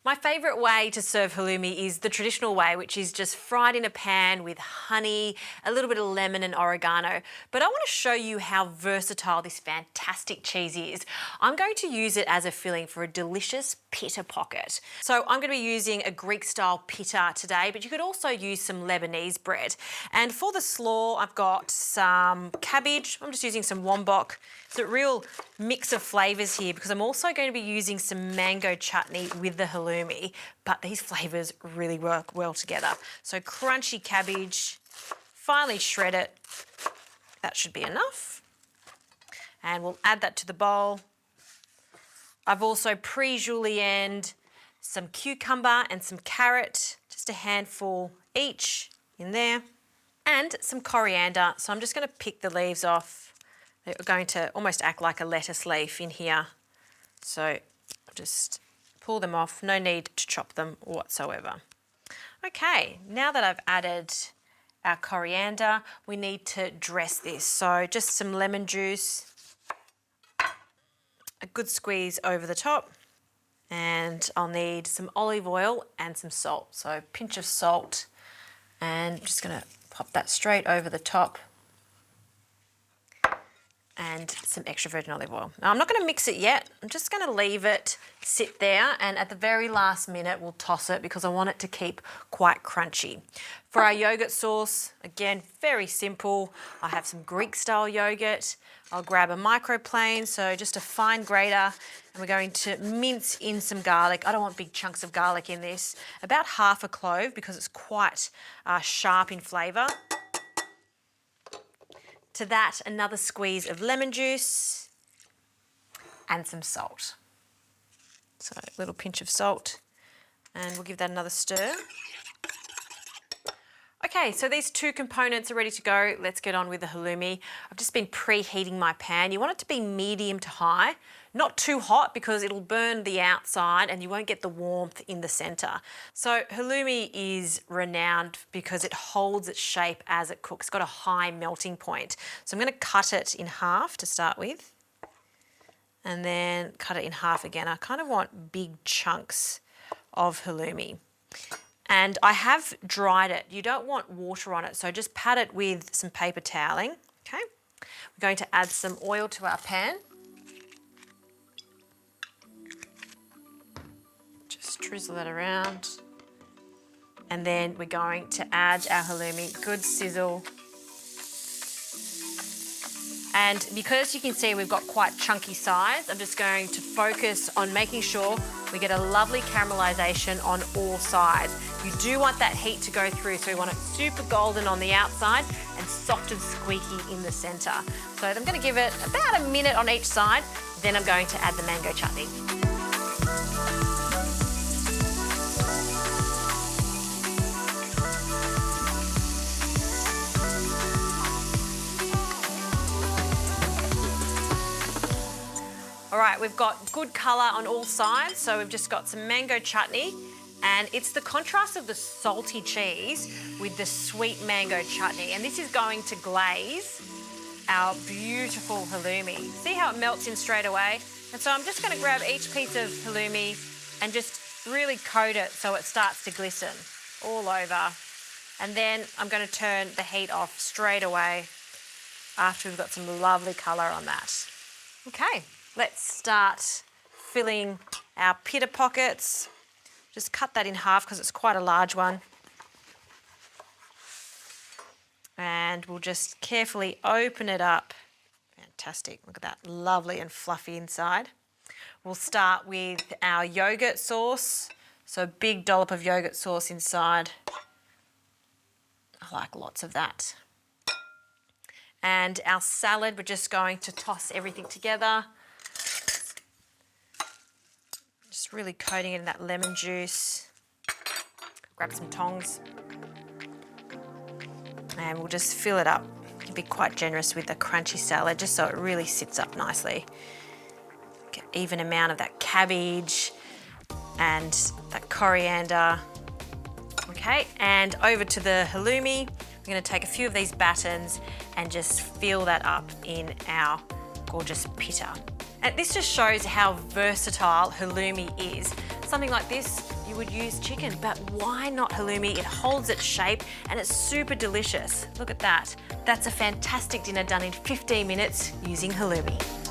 My favourite way to serve halloumi is the traditional way, which is just fried in a pan with honey, a little bit of lemon and oregano. But I want to show you how versatile this fantastic cheese is. I'm going to use it as a filling for a delicious pita pocket. So I'm going to be using a Greek-style pita today, but you could also use some Lebanese bread. And for the slaw, I've got some cabbage. I'm just using some wombok. It's a real mix of flavours here because I'm also going to be using some mango chutney with the halloumi, but these flavours really work well together. So crunchy cabbage, finely shred it. That should be enough. And we'll add that to the bowl. I've also pre-julienned some cucumber and some carrot, just a handful each in there, and some coriander. So I'm just going to pick the leaves off. They're going to almost act like a lettuce leaf in here. So just pull them off, no need to chop them whatsoever. Okay, now that I've added our coriander, we need to dress this. So just some lemon juice, a good squeeze over the top, and I'll need some olive oil and some salt. So a pinch of salt, and I'm just gonna pop that straight over the top, and some extra virgin olive oil. Now I'm not going to mix it yet, I'm just going to leave it sit there, and at the very last minute we'll toss it because I want it to keep quite crunchy. For our yogurt sauce, again, very simple. I have some Greek style yogurt. I'll grab a microplane, so just a fine grater, and we're going to mince in some garlic. I don't want big chunks of garlic in this. About half a clove because it's quite sharp in flavour. To that, another squeeze of lemon juice and some salt. So a little pinch of salt, and we'll give that another stir. Okay, so these two components are ready to go. Let's get on with the halloumi. I've just been preheating my pan. You want it to be medium to high, not too hot because it'll burn the outside and you won't get the warmth in the centre. So halloumi is renowned because it holds its shape as it cooks. It's got a high melting point. So I'm going to cut it in half to start with, and then cut it in half again. I kind of want big chunks of halloumi. And I have dried it. You don't want water on it, so just pat it with some paper toweling, okay? We're going to add some oil to our pan. Just drizzle that around. And then we're going to add our halloumi, good sizzle. And because you can see we've got quite chunky sides, I'm just going to focus on making sure we get a lovely caramelisation on all sides. You do want that heat to go through, so we want it super golden on the outside and soft and squeaky in the centre. So I'm going to give it about a minute on each side, then I'm going to add the mango chutney. All right, we've got good colour on all sides, so we've just got some mango chutney, and it's the contrast of the salty cheese with the sweet mango chutney, and this is going to glaze our beautiful halloumi. See how it melts in straight away? And so I'm just going to grab each piece of halloumi and just really coat it so it starts to glisten all over. And then I'm going to turn the heat off straight away after we've got some lovely colour on that. Okay. Let's start filling our pita pockets. Just cut that in half because it's quite a large one. And we'll just carefully open it up. Fantastic, look at that, lovely and fluffy inside. We'll start with our yoghurt sauce. So a big dollop of yoghurt sauce inside. I like lots of that. And our salad, we're just going to toss everything together. Just really coating it in that lemon juice. Grab some tongs. And we'll just fill it up. You can be quite generous with the crunchy salad just so it really sits up nicely. Get even amount of that cabbage and that coriander. Okay, and over to the halloumi. We're going to take a few of these batons and just fill that up in our gorgeous pita. And this just shows how versatile halloumi is. something like this, you would use chicken, but why not halloumi? It holds its shape and it's super delicious. Look at that. That's a fantastic dinner done in 15 minutes using halloumi.